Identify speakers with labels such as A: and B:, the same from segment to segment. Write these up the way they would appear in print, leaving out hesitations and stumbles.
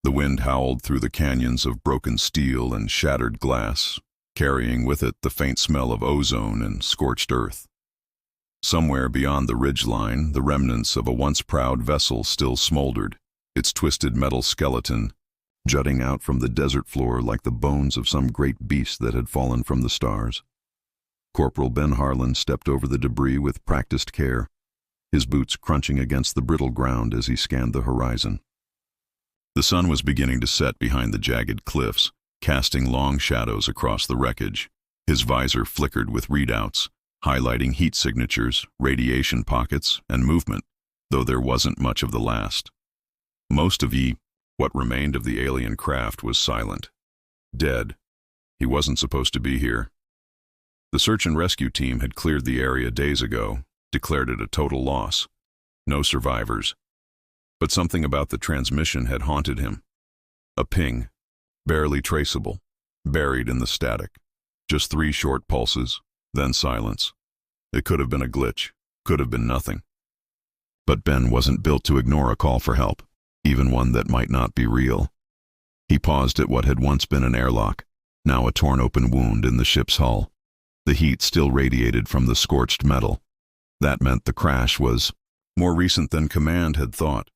A: The wind howled through the canyons of broken steel and shattered glass, carrying with it the faint smell of ozone and scorched earth. Somewhere beyond the ridgeline, the remnants of a once proud vessel still smoldered, its twisted metal skeleton jutting out from the desert floor like the bones of some great beast that had fallen from the stars. Corporal Ben Harlan stepped over the debris with practiced care, his boots crunching against the brittle ground as he scanned the horizon. The sun was beginning to set behind the jagged cliffs, casting long shadows across the wreckage. His visor flickered with readouts, highlighting heat signatures, radiation pockets, and movement, though there wasn't much of the last. Most of what remained of the alien craft was silent. Dead. He wasn't supposed to be here. The search and rescue team had cleared the area days ago, declared it a total loss. No survivors. But something about the transmission had haunted him. A ping, barely traceable, buried in the static. Just 3 short pulses, then silence. It could have been a glitch, could have been nothing. But Ben wasn't built to ignore a call for help, even one that might not be real. He paused at what had once been an airlock, now a torn-open wound in the ship's hull. The heat still radiated from the scorched metal. That meant the crash was more recent than Command had thought,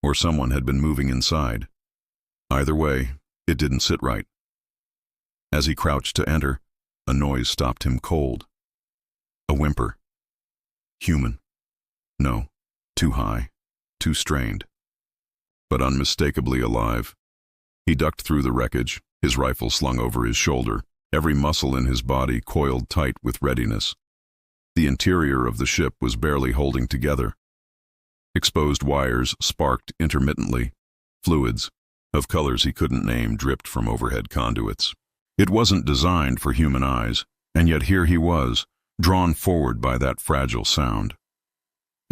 A: or someone had been moving inside. Either way, it didn't sit right. As he crouched to enter, a noise stopped him cold. A whimper. Human. No, too high, too strained. But unmistakably alive. He ducked through the wreckage, his rifle slung over his shoulder, every muscle in his body coiled tight with readiness. The interior of the ship was barely holding together. Exposed wires sparked intermittently. Fluids, of colors he couldn't name, dripped from overhead conduits. It wasn't designed for human eyes, and yet here he was, drawn forward by that fragile sound.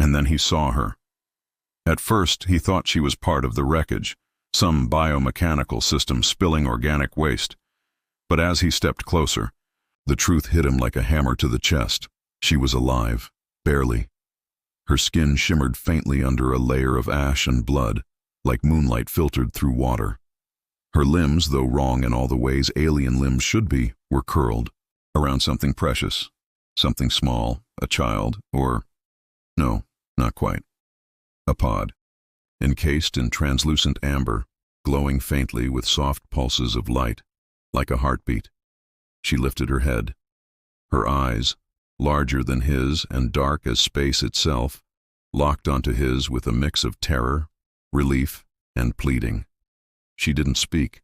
A: And then he saw her. At first, he thought she was part of the wreckage, some biomechanical system spilling organic waste. But as he stepped closer, the truth hit him like a hammer to the chest. She was alive, barely. Her skin shimmered faintly under a layer of ash and blood, like moonlight filtered through water. Her limbs, though wrong in all the ways alien limbs should be, were curled around something precious, something small, a child, or... no, not quite. A pod, encased in translucent amber, glowing faintly with soft pulses of light, like a heartbeat. She lifted her head. Her eyes, larger than his and dark as space itself, locked onto his with a mix of terror, relief, and pleading. She didn't speak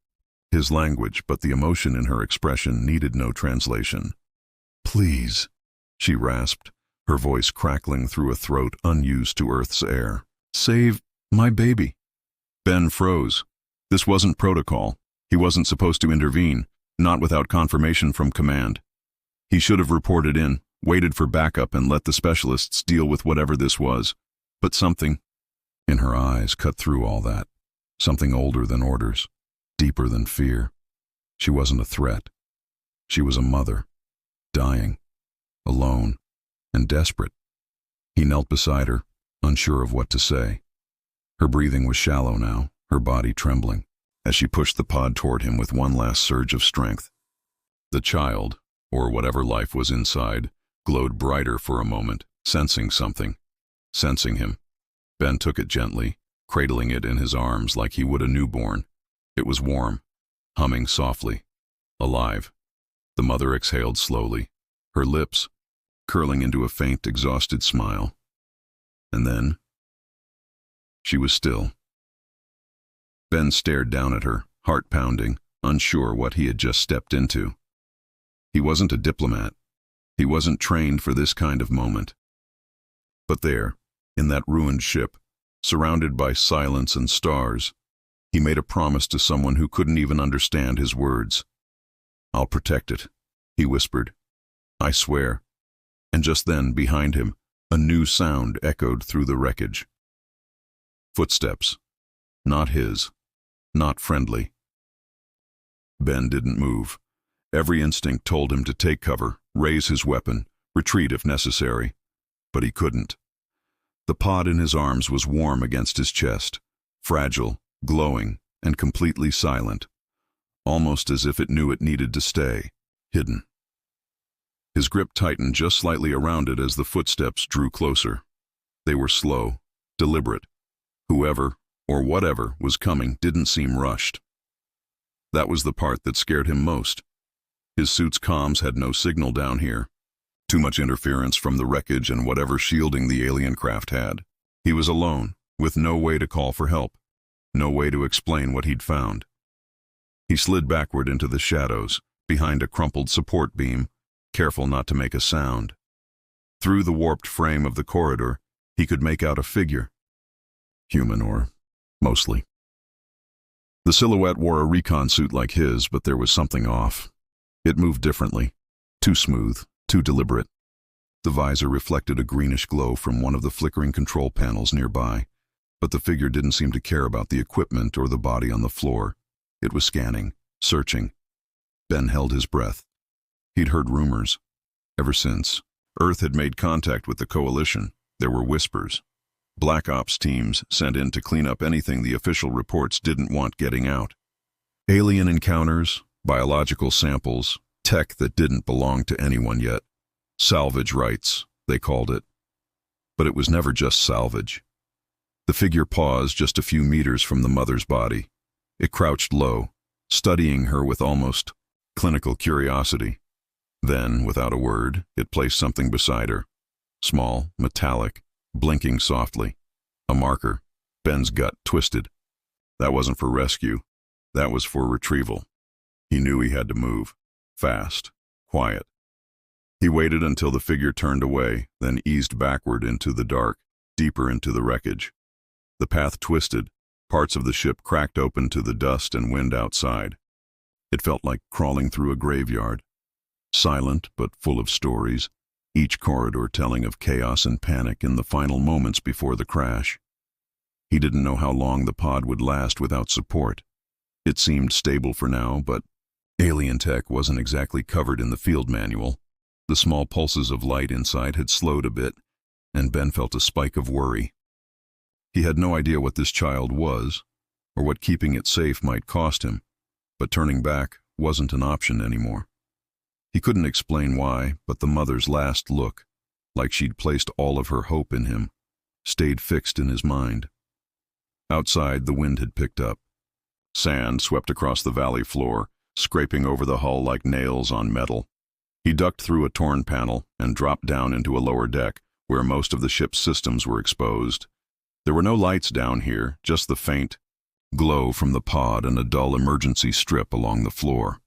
A: his language, but the emotion in her expression needed no translation. "Please," she rasped, her voice crackling through a throat unused to Earth's air. "Save my baby." Ben froze. This wasn't protocol. He wasn't supposed to intervene, not without confirmation from Command. He should have reported in, waited for backup, and let the specialists deal with whatever this was. But something in her eyes cut through all that. Something older than orders, deeper than fear. She wasn't a threat. She was a mother, dying, alone, and desperate. He knelt beside her, unsure of what to say. Her breathing was shallow now, her body trembling, as she pushed the pod toward him with one last surge of strength. The child, or whatever life was inside, glowed brighter for a moment, sensing something. Sensing him. Ben took it gently, cradling it in his arms like he would a newborn. It was warm, humming softly, alive. The mother exhaled slowly, her lips curling into a faint, exhausted smile. And then she was still. Ben stared down at her, heart pounding, unsure what he had just stepped into. He wasn't a diplomat. He wasn't trained for this kind of moment. But there, in that ruined ship, surrounded by silence and stars, he made a promise to someone who couldn't even understand his words. "I'll protect it," he whispered. "I swear." And just then, behind him, a new sound echoed through the wreckage. Footsteps. Not his. Not friendly. Ben didn't move. Every instinct told him to take cover, raise his weapon, retreat if necessary. But he couldn't. The pod in his arms was warm against his chest, fragile, glowing, and completely silent, almost as if it knew it needed to stay, hidden. His grip tightened just slightly around it as the footsteps drew closer. They were slow, deliberate. Whoever, or whatever, was coming didn't seem rushed. That was the part that scared him most. His suit's comms had no signal down here. Too much interference from the wreckage and whatever shielding the alien craft had. He was alone, with no way to call for help, no way to explain what he'd found. He slid backward into the shadows, behind a crumpled support beam, careful not to make a sound. Through the warped frame of the corridor, he could make out a figure. Human, or mostly. The silhouette wore a recon suit like his, but there was something off. It moved differently, too smooth, too deliberate. The visor reflected a greenish glow from one of the flickering control panels nearby, but the figure didn't seem to care about the equipment or the body on the floor. It was scanning, searching. Ben held his breath. He'd heard rumors. Ever since Earth had made contact with the Coalition, there were whispers. Black Ops teams sent in to clean up anything the official reports didn't want getting out. Alien encounters, biological samples, tech that didn't belong to anyone yet. Salvage rights, they called it. But it was never just salvage. The figure paused just a few meters from the mother's body. It crouched low, studying her with almost clinical curiosity. Then, without a word, it placed something beside her. Small, metallic, blinking softly. A marker. Ben's gut twisted. That wasn't for rescue. That was for retrieval. He knew he had to move. Fast. Quiet. He waited until the figure turned away, then eased backward into the dark, deeper into the wreckage. The path twisted. Parts of the ship cracked open to the dust and wind outside. It felt like crawling through a graveyard. Silent, but full of stories, each corridor telling of chaos and panic in the final moments before the crash. He didn't know how long the pod would last without support. It seemed stable for now, but alien tech wasn't exactly covered in the field manual. The small pulses of light inside had slowed a bit, and Ben felt a spike of worry. He had no idea what this child was, or what keeping it safe might cost him, but turning back wasn't an option anymore. He couldn't explain why, but the mother's last look, like she'd placed all of her hope in him, stayed fixed in his mind. Outside, the wind had picked up. Sand swept across the valley floor, scraping over the hull like nails on metal. He ducked through a torn panel and dropped down into a lower deck, where most of the ship's systems were exposed. There were no lights down here, just the faint glow from the pod and a dull emergency strip along the floor.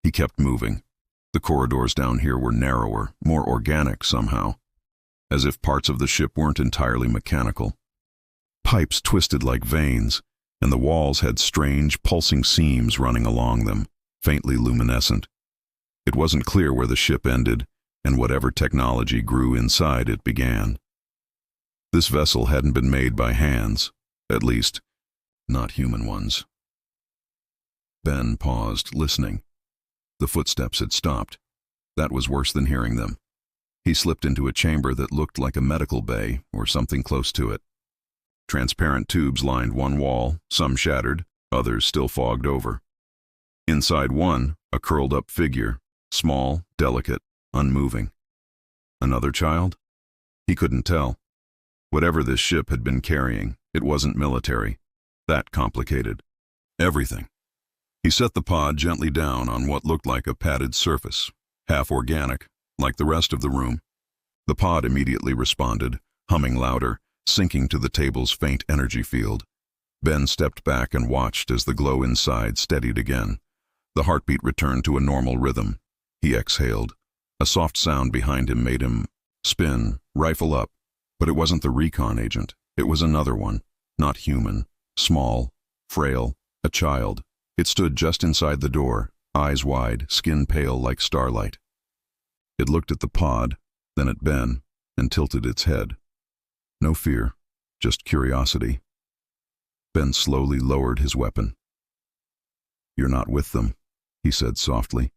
A: He kept moving. The corridors down here were narrower, more organic somehow, as if parts of the ship weren't entirely mechanical. Pipes twisted like veins, and the walls had strange, pulsing seams running along them, faintly luminescent. It wasn't clear where the ship ended, and whatever technology grew inside it began. This vessel hadn't been made by hands, at least, not human ones. Ben paused, listening. The footsteps had stopped. That was worse than hearing them. He slipped into a chamber that looked like a medical bay, or something close to it. Transparent tubes lined one wall, some shattered, others still fogged over. Inside one, a curled-up figure, small, delicate, unmoving. Another child? He couldn't tell. Whatever this ship had been carrying, it wasn't military. That complicated everything. He set the pod gently down on what looked like a padded surface, half organic, like the rest of the room. The pod immediately responded, humming louder, sinking to the table's faint energy field. Ben stepped back and watched as the glow inside steadied again. The heartbeat returned to a normal rhythm. He exhaled. A soft sound behind him made him spin, rifle up. But it wasn't the recon agent. It was another one, not human, small, frail, a child. It stood just inside the door, eyes wide, skin pale like starlight. It looked at the pod, then at Ben, and tilted its head. No fear, just curiosity. Ben slowly lowered his weapon. "You're not with them," he said softly.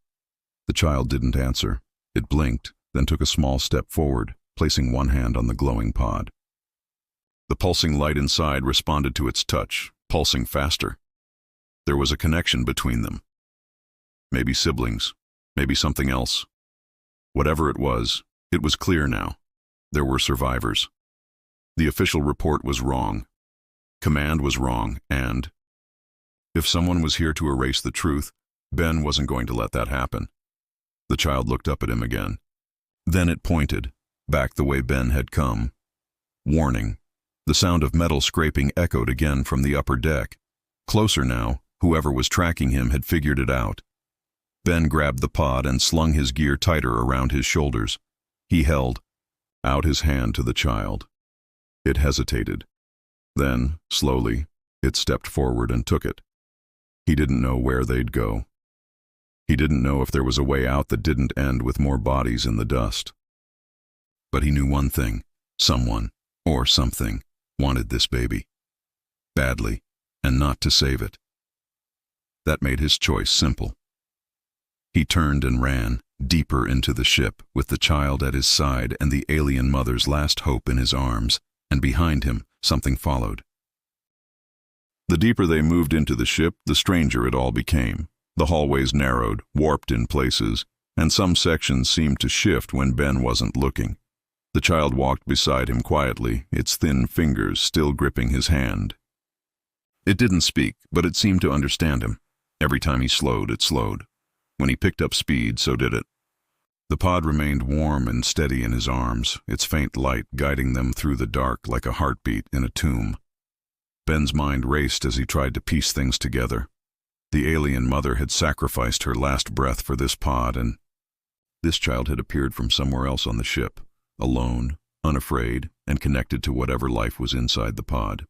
A: The child didn't answer. It blinked, then took a small step forward, placing one hand on the glowing pod. The pulsing light inside responded to its touch, pulsing faster. There was a connection between them. Maybe siblings, maybe something else. Whatever it was clear now. There were survivors. The official report was wrong. Command was wrong, and if someone was here to erase the truth, Ben wasn't going to let that happen. The child looked up at him again. Then it pointed, back the way Ben had come. Warning. The sound of metal scraping echoed again from the upper deck. Closer now, whoever was tracking him had figured it out. Ben grabbed the pod and slung his gear tighter around his shoulders. He held out his hand to the child. It hesitated. Then, slowly, it stepped forward and took it. He didn't know where they'd go. He didn't know if there was a way out that didn't end with more bodies in the dust. But he knew one thing. Someone, or something, wanted this baby. Badly, and not to save it. That made his choice simple. He turned and ran, deeper into the ship, with the child at his side and the alien mother's last hope in his arms, and behind him, something followed. The deeper they moved into the ship, the stranger it all became. The hallways narrowed, warped in places, and some sections seemed to shift when Ben wasn't looking. The child walked beside him quietly, its thin fingers still gripping his hand. It didn't speak, but it seemed to understand him. Every time he slowed, it slowed. When he picked up speed, so did it. The pod remained warm and steady in his arms, its faint light guiding them through the dark like a heartbeat in a tomb. Ben's mind raced as he tried to piece things together. The alien mother had sacrificed her last breath for this pod, and this child had appeared from somewhere else on the ship, alone, unafraid, and connected to whatever life was inside the pod.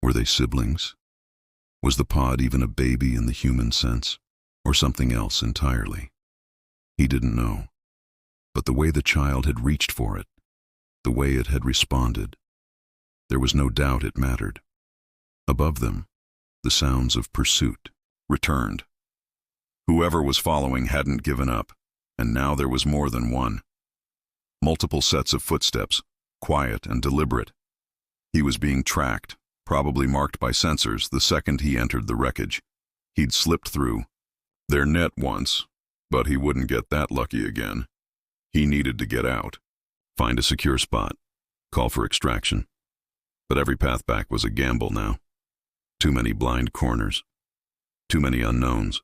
A: Were they siblings? Was the pod even a baby in the human sense, or something else entirely? He didn't know. But the way the child had reached for it, the way it had responded, there was no doubt it mattered. Above them, the sounds of pursuit returned. Whoever was following hadn't given up, and now there was more than one. Multiple sets of footsteps, quiet and deliberate. He was being tracked, probably marked by sensors, the second he entered the wreckage. He'd slipped through their net once, but he wouldn't get that lucky again. He needed to get out, find a secure spot, call for extraction. But every path back was a gamble now. Too many blind corners. Too many unknowns.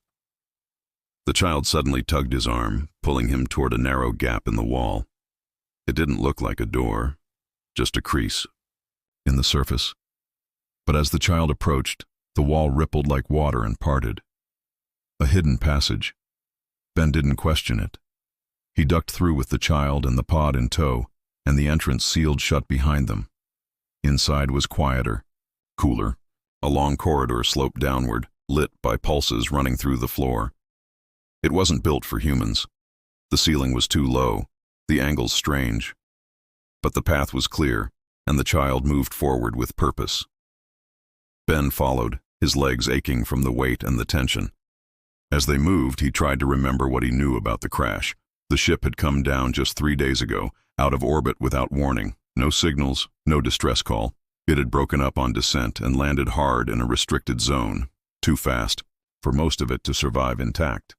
A: The child suddenly tugged his arm, pulling him toward a narrow gap in the wall. It didn't look like a door, just a crease in the surface. But as the child approached, the wall rippled like water and parted. A hidden passage. Ben didn't question it. He ducked through with the child and the pod in tow, and the entrance sealed shut behind them. Inside was quieter, cooler. A long corridor sloped downward, lit by pulses running through the floor. It wasn't built for humans. The ceiling was too low, the angles strange. But the path was clear, and the child moved forward with purpose. Ben followed, his legs aching from the weight and the tension. As they moved, he tried to remember what he knew about the crash. The ship had come down just 3 days ago, out of orbit without warning. No signals, no distress call. It had broken up on descent and landed hard in a restricted zone, too fast for most of it to survive intact.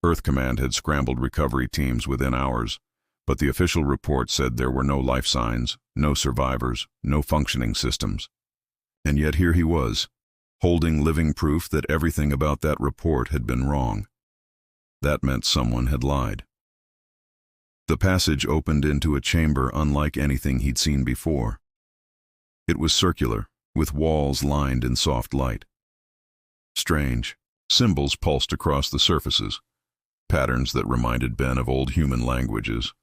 A: Earth Command had scrambled recovery teams within hours, but the official report said there were no life signs, no survivors, no functioning systems. And yet here he was, holding living proof that everything about that report had been wrong. That meant someone had lied. The passage opened into a chamber unlike anything he'd seen before. It was circular, with walls lined in soft light. Strange. Symbols pulsed across the surfaces, patterns that reminded Ben of old human languages,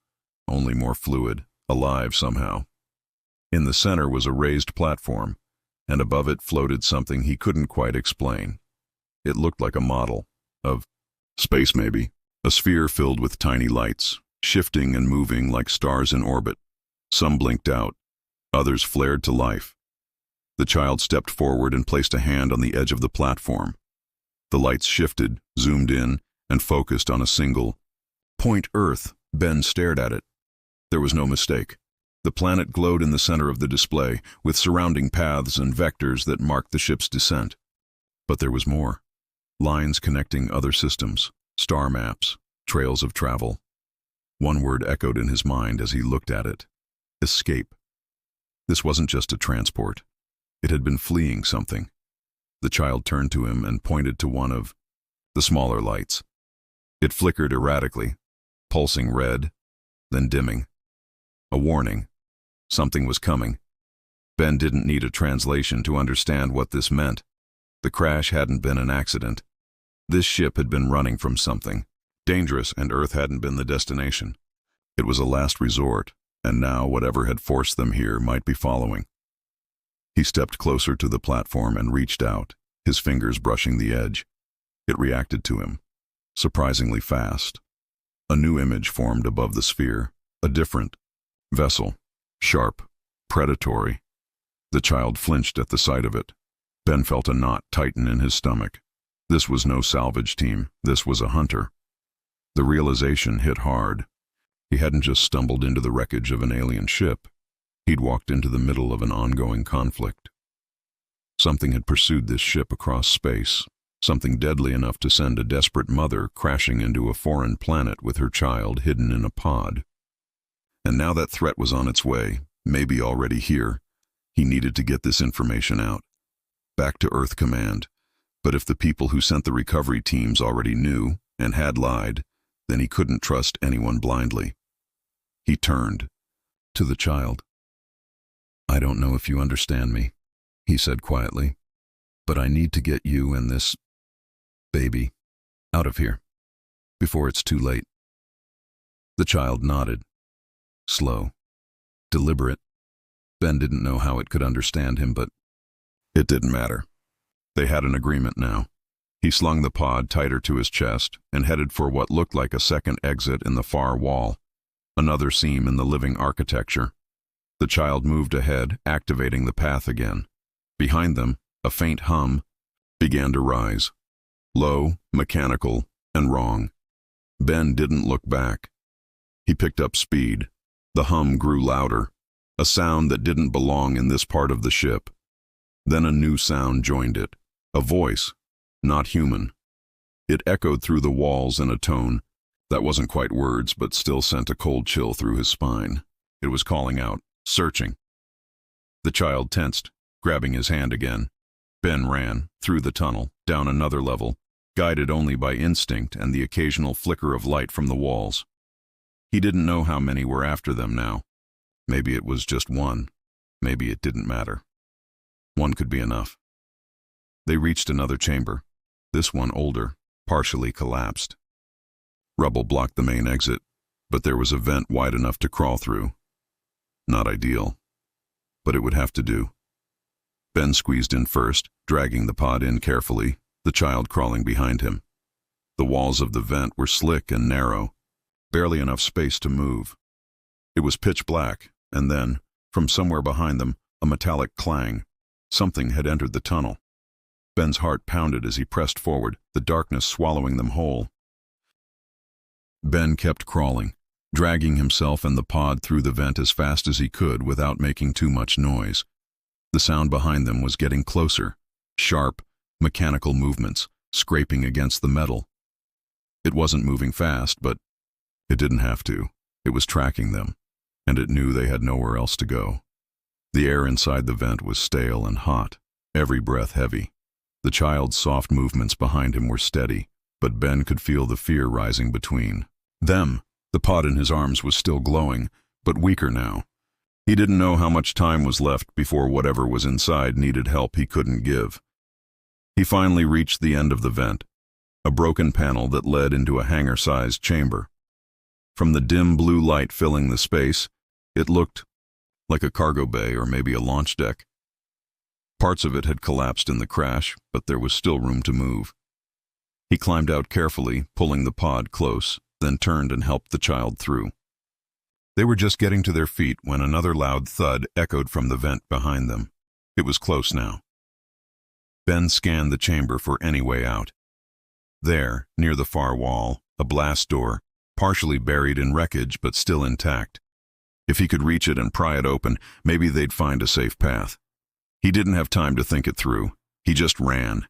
A: only more fluid, alive somehow. In the center was a raised platform, and above it floated something he couldn't quite explain. It looked like a model of space, maybe, a sphere filled with tiny lights, shifting and moving like stars in orbit. Some blinked out, others flared to life. The child stepped forward and placed a hand on the edge of the platform. The lights shifted, zoomed in, and focused on a single point. Earth. Ben stared at it. There was no mistake. The planet glowed in the center of the display, with surrounding paths and vectors that marked the ship's descent. But there was more. Lines connecting other systems, star maps, trails of travel. One word echoed in his mind as he looked at it. Escape. This wasn't just a transport. It had been fleeing something. The child turned to him and pointed to one of the smaller lights. It flickered erratically, pulsing red, then dimming. A warning. Something was coming. Ben didn't need a translation to understand what this meant. The crash hadn't been an accident. This ship had been running from something dangerous, and Earth hadn't been the destination. It was a last resort, and now whatever had forced them here might be following. He stepped closer to the platform and reached out, his fingers brushing the edge. It reacted to him, surprisingly fast. A new image formed above the sphere, a different vessel, sharp, predatory. The child flinched at the sight of it. Ben felt a knot tighten in his stomach. This was no salvage team, this was a hunter. The realization hit hard. He hadn't just stumbled into the wreckage of an alien ship. He'd walked into the middle of an ongoing conflict. Something had pursued this ship across space, something deadly enough to send a desperate mother crashing into a foreign planet with her child hidden in a pod. And now that threat was on its way, maybe already here. He needed to get this information out. Back to Earth Command. But if the people who sent the recovery teams already knew and had lied, then he couldn't trust anyone blindly. He turned to the child. "I don't know if you understand me," he said quietly, "but I need to get you and this baby out of here before it's too late." The child nodded. Slow, deliberate. Ben didn't know how it could understand him, but it didn't matter. They had an agreement now. He slung the pod tighter to his chest and headed for what looked like a second exit in the far wall, another seam in the living architecture. The child moved ahead, activating the path again. Behind them, a faint hum began to rise. Low, mechanical, and wrong. Ben didn't look back. He picked up speed. The hum grew louder, a sound that didn't belong in this part of the ship. Then a new sound joined it, a voice, not human. It echoed through the walls in a tone that wasn't quite words, but still sent a cold chill through his spine. It was calling out, searching. The child tensed, grabbing his hand again. Ben ran, through the tunnel, down another level, guided only by instinct and the occasional flicker of light from the walls. He didn't know how many were after them now. Maybe it was just one. Maybe it didn't matter. One could be enough. They reached another chamber, this one older, partially collapsed. Rubble blocked the main exit, but there was a vent wide enough to crawl through. Not ideal, but it would have to do. Ben squeezed in first, dragging the pod in carefully, the child crawling behind him. The walls of the vent were slick and narrow, barely enough space to move. It was pitch black, and then, from somewhere behind them, a metallic clang. Something had entered the tunnel. Ben's heart pounded as he pressed forward, the darkness swallowing them whole. Ben kept crawling, dragging himself and the pod through the vent as fast as he could without making too much noise. The sound behind them was getting closer, sharp, mechanical movements, scraping against the metal. It wasn't moving fast, but it didn't have to. It was tracking them, and it knew they had nowhere else to go. The air inside the vent was stale and hot, every breath heavy. The child's soft movements behind him were steady, but Ben could feel the fear rising between them. The pod in his arms was still glowing, but weaker now. He didn't know how much time was left before whatever was inside needed help he couldn't give. He finally reached the end of the vent, a broken panel that led into a hangar-sized chamber. From the dim blue light filling the space, it looked like a cargo bay or maybe a launch deck. Parts of it had collapsed in the crash, but there was still room to move. He climbed out carefully, pulling the pod close, then turned and helped the child through. They were just getting to their feet when another loud thud echoed from the vent behind them. It was close now. Ben scanned the chamber for any way out. There, near the far wall, a blast door, partially buried in wreckage but still intact. If he could reach it and pry it open, maybe they'd find a safe path. He didn't have time to think it through. He just ran.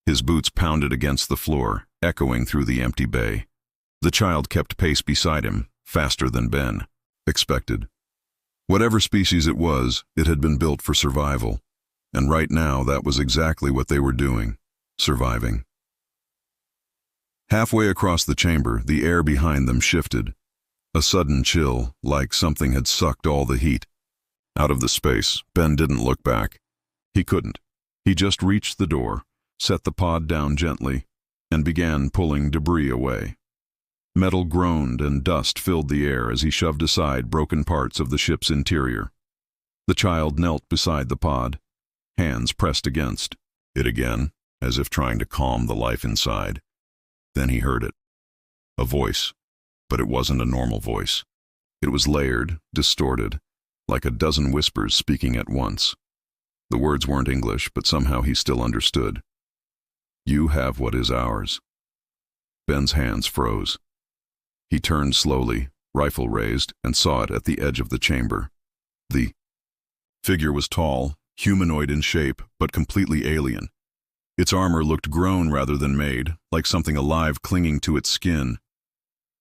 A: His boots pounded against the floor, echoing through the empty bay. The child kept pace beside him, faster than Ben expected. Whatever species it was, it had been built for survival. And right now, that was exactly what they were doing, surviving. Halfway across the chamber, the air behind them shifted. A sudden chill, like something had sucked all the heat out of the space. Ben didn't look back. He couldn't. He just reached the door, set the pod down gently, and began pulling debris away. Metal groaned and dust filled the air as he shoved aside broken parts of the ship's interior. The child knelt beside the pod, hands pressed against it again, as if trying to calm the life inside. Then he heard it. A voice, but it wasn't a normal voice. It was layered, distorted, like a dozen whispers speaking at once. The words weren't English, but somehow he still understood. You have what is ours. Ben's hands froze. He turned slowly, rifle raised, and saw it at the edge of the chamber. The figure was tall, humanoid in shape, but completely alien. Its armor looked grown rather than made, like something alive clinging to its skin.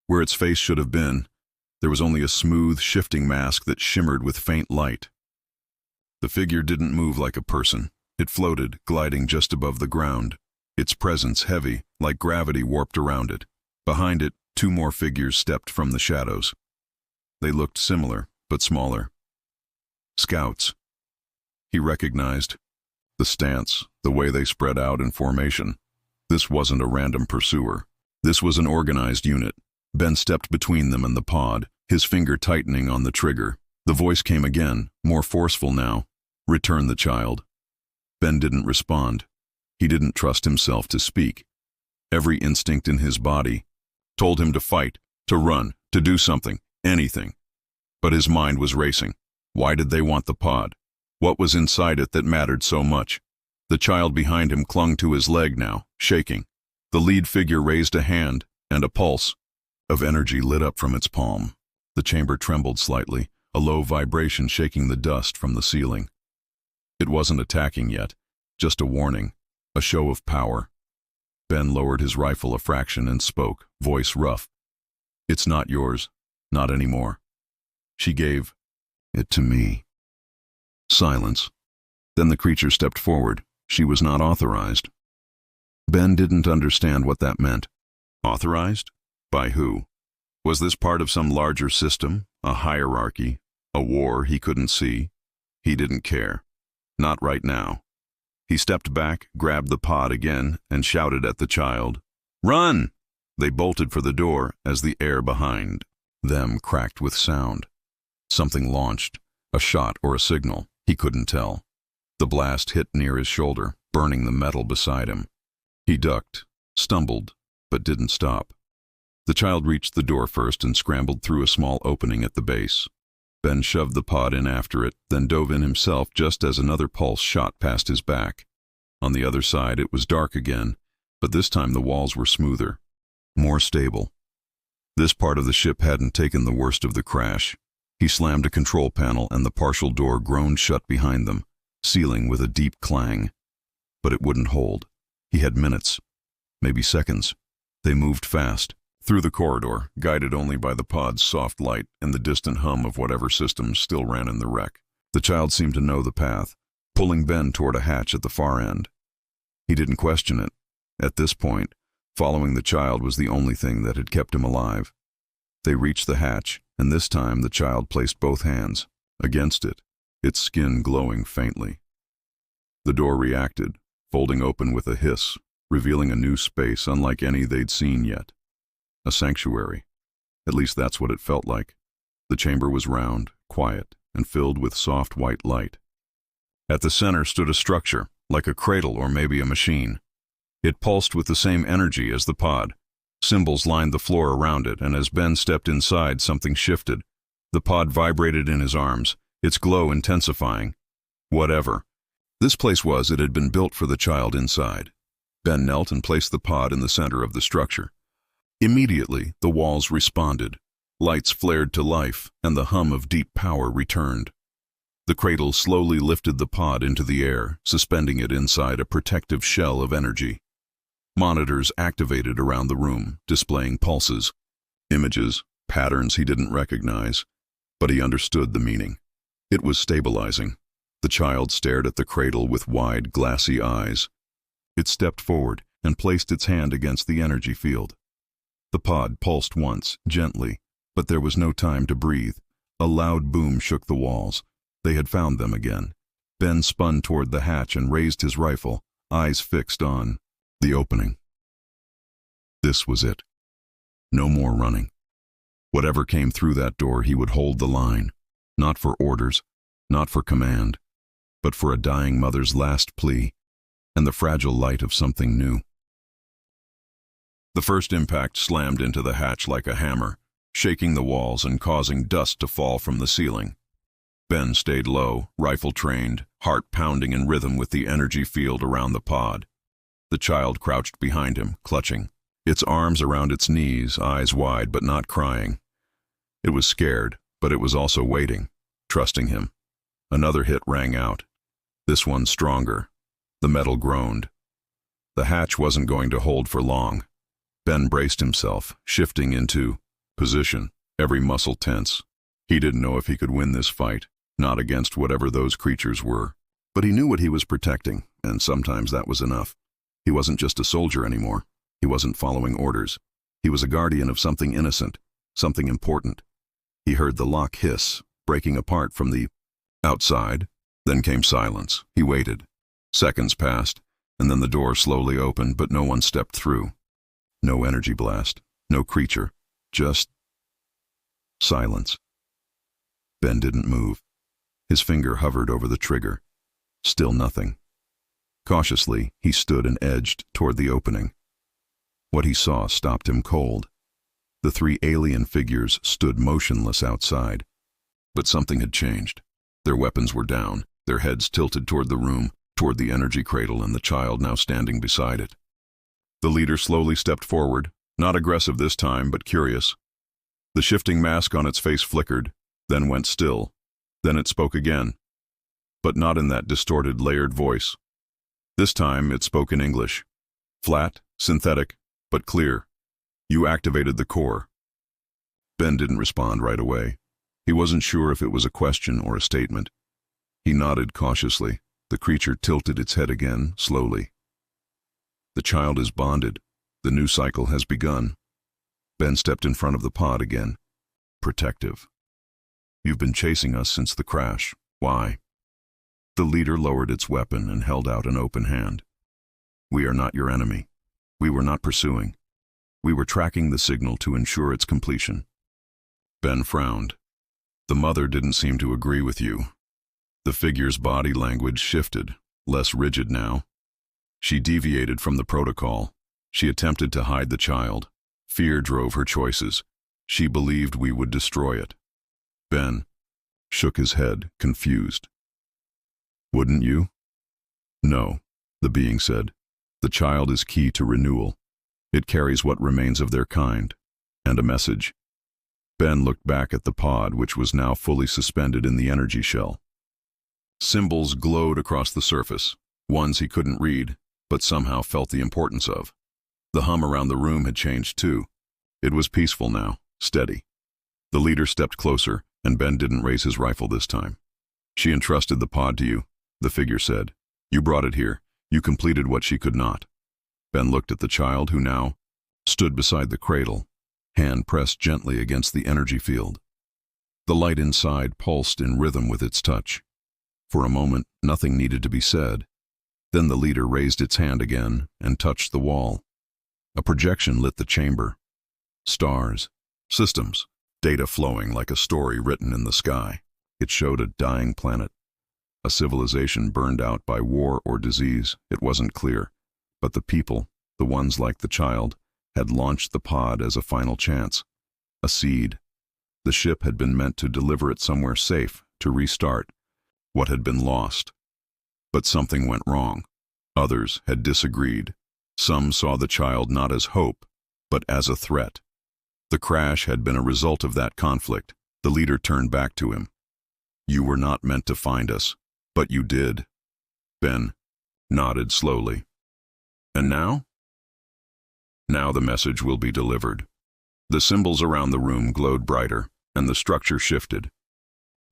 A: Where its face should have been, there was only a smooth, shifting mask that shimmered with faint light. The figure didn't move like a person. It floated, gliding just above the ground, its presence heavy, like gravity warped around it. Behind it, 2 more figures stepped from the shadows. They looked similar, but smaller. Scouts. He recognized the stance, the way they spread out in formation. This wasn't a random pursuer. This was an organized unit. Ben stepped between them and the pod, his finger tightening on the trigger. The voice came again, more forceful now. Return the child. Ben didn't respond. He didn't trust himself to speak. Every instinct in his body told him to fight, to run, to do something, anything. But his mind was racing. Why did they want the pod? What was inside it that mattered so much? The child behind him clung to his leg now, shaking. The lead figure raised a hand, and a pulse of energy lit up from its palm. The chamber trembled slightly, a low vibration shaking the dust from the ceiling. It wasn't attacking yet, just a warning, a show of power. Ben lowered his rifle a fraction and spoke, voice rough. It's not yours, not anymore. She gave it to me. Silence. Then the creature stepped forward. She was not authorized. Ben didn't understand what that meant. Authorized? By who? Was this part of some larger system, a hierarchy, a war he couldn't see? He didn't care. Not right now. He stepped back, grabbed the pod again, and shouted at the child. Run! They bolted for the door as the air behind them cracked with sound. Something launched, a shot or a signal, he couldn't tell. The blast hit near his shoulder, burning the metal beside him. He ducked, stumbled, but didn't stop. The child reached the door first and scrambled through a small opening at the base. Ben shoved the pod in after it, then dove in himself just as another pulse shot past his back. On the other side, it was dark again, but this time the walls were smoother, more stable. This part of the ship hadn't taken the worst of the crash. He slammed a control panel and the partial door groaned shut behind them, sealing with a deep clang. But it wouldn't hold. He had minutes, maybe seconds. They moved fast, through the corridor, guided only by the pod's soft light and the distant hum of whatever systems still ran in the wreck. The child seemed to know the path, pulling Ben toward a hatch at the far end. He didn't question it. At this point, following the child was the only thing that had kept him alive. They reached the hatch, and this time the child placed both hands against it, its skin glowing faintly. The door reacted, folding open with a hiss, revealing a new space unlike any they'd seen yet. A sanctuary. At least that's what it felt like. The chamber was round, quiet, and filled with soft white light. At the center stood a structure, like a cradle or maybe a machine. It pulsed with the same energy as the pod. Symbols lined the floor around it, and as Ben stepped inside, something shifted. The pod vibrated in his arms, its glow intensifying. Whatever this place was, it had been built for the child inside. Ben knelt and placed the pod in the center of the structure. Immediately, the walls responded. Lights flared to life, and the hum of deep power returned. The cradle slowly lifted the pod into the air, suspending it inside a protective shell of energy. Monitors activated around the room, displaying pulses, images, patterns he didn't recognize, but he understood the meaning. It was stabilizing. The child stared at the cradle with wide, glassy eyes. It stepped forward and placed its hand against the energy field. The pod pulsed once, gently, but there was no time to breathe. A loud boom shook the walls. They had found them again. Ben spun toward the hatch and raised his rifle, eyes fixed on the opening. This was it. No more running. Whatever came through that door, he would hold the line. Not for orders, not for command, but for a dying mother's last plea and the fragile light of something new. The first impact slammed into the hatch like a hammer, shaking the walls and causing dust to fall from the ceiling. Ben stayed low, rifle trained, heart pounding in rhythm with the energy field around the pod. The child crouched behind him, clutching, its arms around its knees, eyes wide but not crying. It was scared, but it was also waiting, trusting him. Another hit rang out. This one stronger. The metal groaned. The hatch wasn't going to hold for long. Ben braced himself, shifting into position, every muscle tense. He didn't know if he could win this fight, not against whatever those creatures were. But he knew what he was protecting, and sometimes that was enough. He wasn't just a soldier anymore. He wasn't following orders. He was a guardian of something innocent, something important. He heard the lock hiss, breaking apart from the outside. Then came silence. He waited. Seconds passed, and then the door slowly opened, but no one stepped through. No energy blast, no creature, just silence. Ben didn't move. His finger hovered over the trigger. Still nothing. Cautiously, he stood and edged toward the opening. What he saw stopped him cold. The three alien figures stood motionless outside. But something had changed. Their weapons were down, their heads tilted toward the room, toward the energy cradle and the child now standing beside it. The leader slowly stepped forward, not aggressive this time, but curious. The shifting mask on its face flickered, then went still. Then it spoke again. But not in that distorted, layered voice. This time it spoke in English. Flat, synthetic, but clear. You activated the core. Ben didn't respond right away. He wasn't sure if it was a question or a statement. He nodded cautiously. The creature tilted its head again, slowly. The child is bonded. The new cycle has begun. Ben stepped in front of the pod again. Protective. You've been chasing us since the crash. Why? The leader lowered its weapon and held out an open hand. We are not your enemy. We were not pursuing. We were tracking the signal to ensure its completion. Ben frowned. The mother didn't seem to agree with you. The figure's body language shifted, less rigid now. She deviated from the protocol. She attempted to hide the child. Fear drove her choices. She believed we would destroy it. Ben shook his head, confused. Wouldn't you? No, the being said. The child is key to renewal. It carries what remains of their kind, and a message. Ben looked back at the pod, which was now fully suspended in the energy shell. Symbols glowed across the surface, ones he couldn't read, but somehow felt the importance of. The hum around the room had changed too. It was peaceful now, steady. The leader stepped closer, and Ben didn't raise his rifle this time. She entrusted the pod to you, the figure said. You brought it here. You completed what she could not. Ben looked at the child, who now stood beside the cradle, hand pressed gently against the energy field. The light inside pulsed in rhythm with its touch. For a moment, nothing needed to be said. Then the leader raised its hand again and touched the wall. A projection lit the chamber. Stars, systems, data flowing like a story written in the sky. It showed a dying planet. A civilization burned out by war or disease, it wasn't clear. But the people, the ones like the child, had launched the pod as a final chance. A seed. The ship had been meant to deliver it somewhere safe, to restart what had been lost. But something went wrong. Others had disagreed. Some saw the child not as hope, but as a threat. The crash had been a result of that conflict. The leader turned back to him. You were not meant to find us, but you did. Ben nodded slowly. And now? Now the message will be delivered. The symbols around the room glowed brighter, and the structure shifted.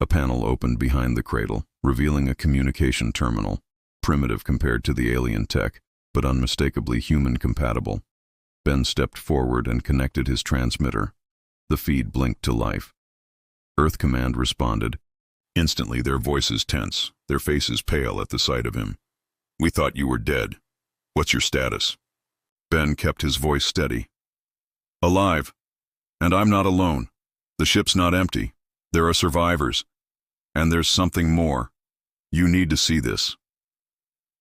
A: A panel opened behind the cradle, revealing a communication terminal, primitive compared to the alien tech, but unmistakably human-compatible. Ben stepped forward and connected his transmitter. The feed blinked to life. Earth Command responded. Instantly their voices tense, their faces pale at the sight of him. "We thought you were dead. What's your status?" Ben kept his voice steady. "Alive. And I'm not alone. The ship's not empty. There are survivors. And there's something more. You need to see this."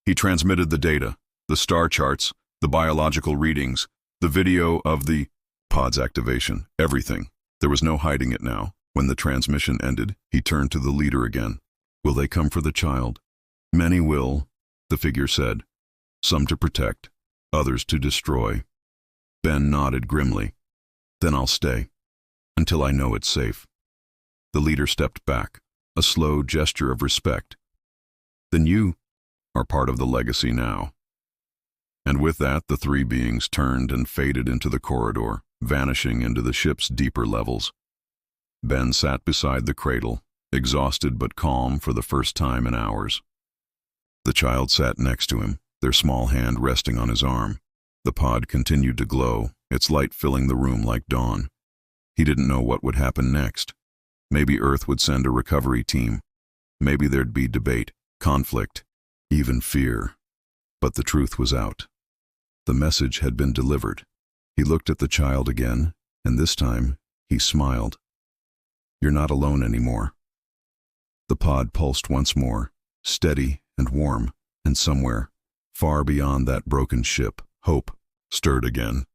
A: He transmitted the data, the star charts, the biological readings, the video of the pod's activation, everything. There was no hiding it now. When the transmission ended, he turned to the leader again. "Will they come for the child?" "Many will," the figure said. "Some to protect, others to destroy." Ben nodded grimly. "Then I'll stay, until I know it's safe." The leader stepped back, a slow gesture of respect. "Then you are part of the legacy now." And with that, the three beings turned and faded into the corridor, vanishing into the ship's deeper levels. Ben sat beside the cradle, exhausted but calm for the first time in hours. The child sat next to him, their small hand resting on his arm. The pod continued to glow, its light filling the room like dawn. He didn't know what would happen next. Maybe Earth would send a recovery team. Maybe there'd be debate, conflict, even fear. But the truth was out. The message had been delivered. He looked at the child again, and this time he smiled. "You're not alone anymore." The pod pulsed once more, steady and warm, and somewhere, far beyond that broken ship, hope stirred again.